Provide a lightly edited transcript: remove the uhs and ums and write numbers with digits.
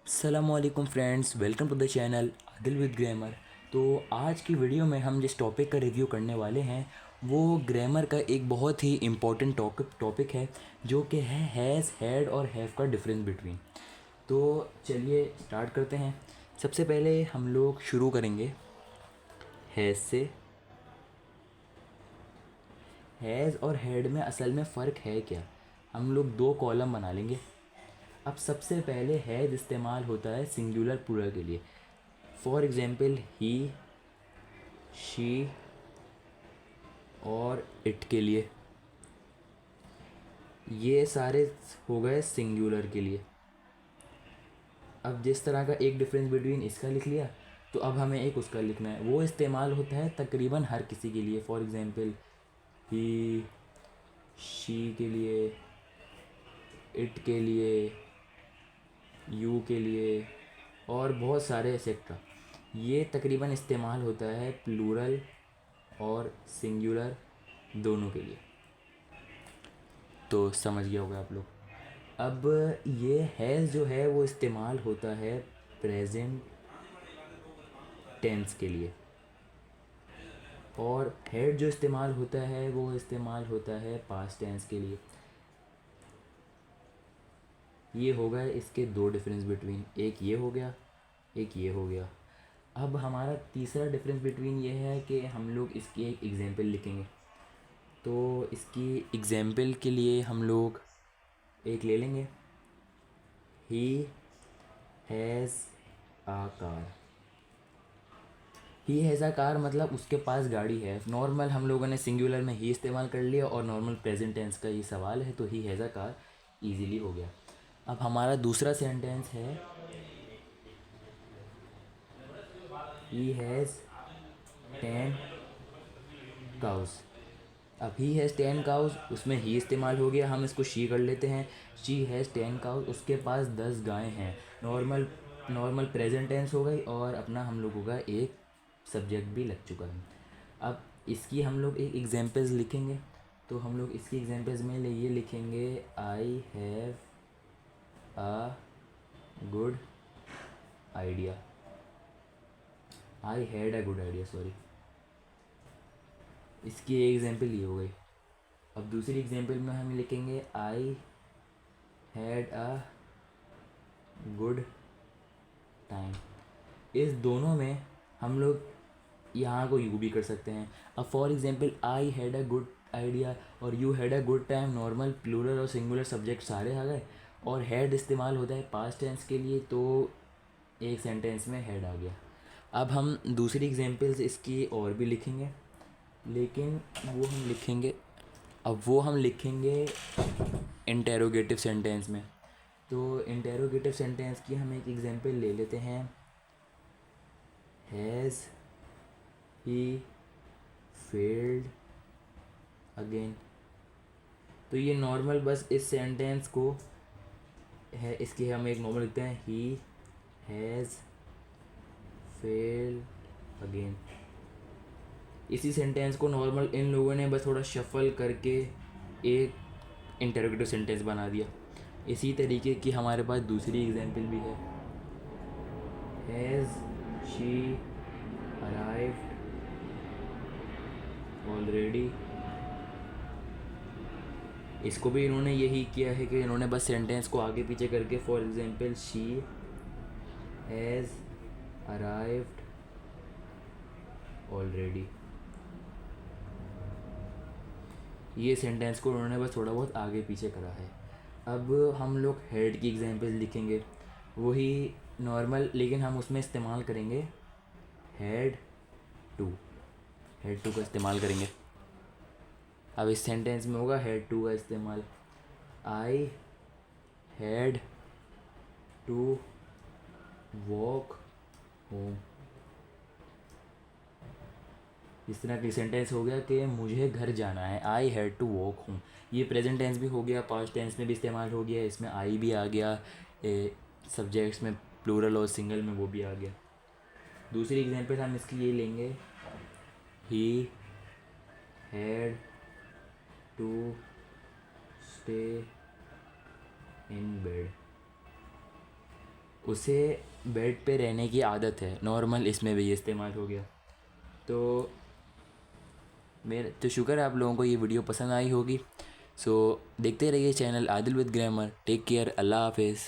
अस्सलामुअलैकुम friends, welcome to the channel Adil with grammar. तो आज की वीडियो में हम जिस टॉपिक का रिव्यू करने वाले हैं वो ग्रामर का एक बहुत ही इम्पोर्टेंट टॉपिक है जो कि है हैज़, हैड और हैव का डिफरेंस बिटवीन। तो चलिए स्टार्ट करते हैं। सबसे पहले हम लोग शुरू करेंगे हैज़ से। हैज़ और हैड में असल में फ़र्क है क्या, हम लोग दो कॉलम बना लेंगे। अब सबसे पहले हैज़ इस्तेमाल होता है सिंगुलर प्लूरल के लिए। फॉर एग्ज़ाम्पल ही, शी और इट के लिए। ये सारे हो गए सिंगुलर के लिए। अब जिस तरह का एक डिफरेंस बिटवीन इसका लिख लिया, तो अब हमें एक उसका लिखना है। वो इस्तेमाल होता है तकरीबन हर किसी के लिए। फॉर एग्ज़ाम्पल ही, शी के लिए, इट के लिए, यू के लिए और बहुत सारे एक्सेट्रा। ये तकरीबन इस्तेमाल होता है प्लूरल और सिंगुलर दोनों के लिए। तो समझ गया होगा आप लोग। अब ये हैज़ जो है वो इस्तेमाल होता है प्रेजेंट टेंस के लिए, और हैड जो इस्तेमाल होता है वो इस्तेमाल होता है पास्ट टेंस के लिए। ये हो गए इसके दो डिफरेंस बिटवीन, एक ये हो गया, एक ये हो गया। अब हमारा तीसरा डिफरेंस बिटवीन ये है कि हम लोग इसकी एक एग्जांपल लिखेंगे। तो इसकी एग्जांपल के लिए हम लोग एक ले लेंगे, he has a car. He has a car मतलब उसके पास गाड़ी है। नॉर्मल हम लोगों ने सिंगुलर में ही इस्तेमाल कर लिया और नॉर्मल प्रेजेंट टेंस का ये सवाल है, तो ही हैज़ अ कार ईजीली हो गया। अब हमारा दूसरा सेंटेंस है ही हैज़ 10 काउज। अब ही हैज़ 10 काउज, उसमें ही इस्तेमाल हो गया, हम इसको शी कर लेते हैं। शी हैज़ 10 काउज, उसके पास 10 गायें हैं। नॉर्मल नॉर्मल प्रेजेंट टेंस हो गई और अपना हम लोगों का एक सब्जेक्ट भी लग चुका है। अब इसकी हम लोग एक एग्जांपल्स लिखेंगे। तो हम लोग इसकी एग्जांपल्स में ये लिखेंगे, I have a good idea. I had a good idea, sorry. इसकी एक एग्जांपल ये हो गई। अब दूसरी एग्जांपल में हम लिखेंगे, आई हैड अ गुड टाइम। इस दोनों में हम लोग यहाँ को यू भी कर सकते हैं। अब for example I had a good idea और you had a good time, normal plural और सिंगुलर सब्जेक्ट सारे आ गए, और हैड इस्तेमाल होता है पास्ट टेंस के लिए, तो एक सेंटेंस में हैड आ गया। अब हम दूसरी एग्जांपल्स इसकी और भी लिखेंगे, लेकिन वो हम लिखेंगे इंटेरोगेटिव सेंटेंस में। तो इंटेरोगेटिव सेंटेंस की हम एक एग्जांपल ले लेते हैं, हैज़ ही फेल्ड अगेन। तो ये नॉर्मल बस इस सेंटेंस को है, इसके हम एक नॉर्मल लिखते हैं, ही हैज़ फेल्ड अगेन। इसी सेंटेंस को नॉर्मल इन लोगों ने बस थोड़ा शफल करके एक इंटरोगेटिव सेंटेंस बना दिया। इसी तरीके की हमारे पास दूसरी एग्जांपल भी है, हैज़ शी अराइव्ड ऑलरेडी। इसको भी इन्होंने यही किया है कि इन्होंने बस सेंटेंस को आगे पीछे करके, for example she has arrived already, ये सेंटेंस को उन्होंने बस थोड़ा बहुत आगे पीछे करा है। अब हम लोग हेड की एग्जांपल लिखेंगे, वही नॉर्मल, लेकिन हम उसमें इस्तेमाल करेंगे हैड टू। हैड टू का इस्तेमाल करेंगे। अब इस सेंटेंस में होगा हैड टू का इस्तेमाल, I had to walk home. इस तरह की सेंटेंस हो गया कि मुझे घर जाना है, I had to walk home. ये प्रेजेंट टेंस भी हो गया, पास्ट टेंस में भी इस्तेमाल हो गया, इसमें आई भी आ गया, सब्जेक्ट्स में प्लूरल और सिंगल में वो भी आ गया। दूसरी एग्जांपल हम इसकी ये लेंगे, he had to stay in bed. उसे बेड पे रहने की आदत है, नॉर्मल इसमें भी ये इस्तेमाल हो गया। तो मेरे तो शुक्र है आप लोगों को ये वीडियो पसंद आई होगी। सो देखते रहिए channel Adil with grammar. Take care, अल्लाह हाफिज़।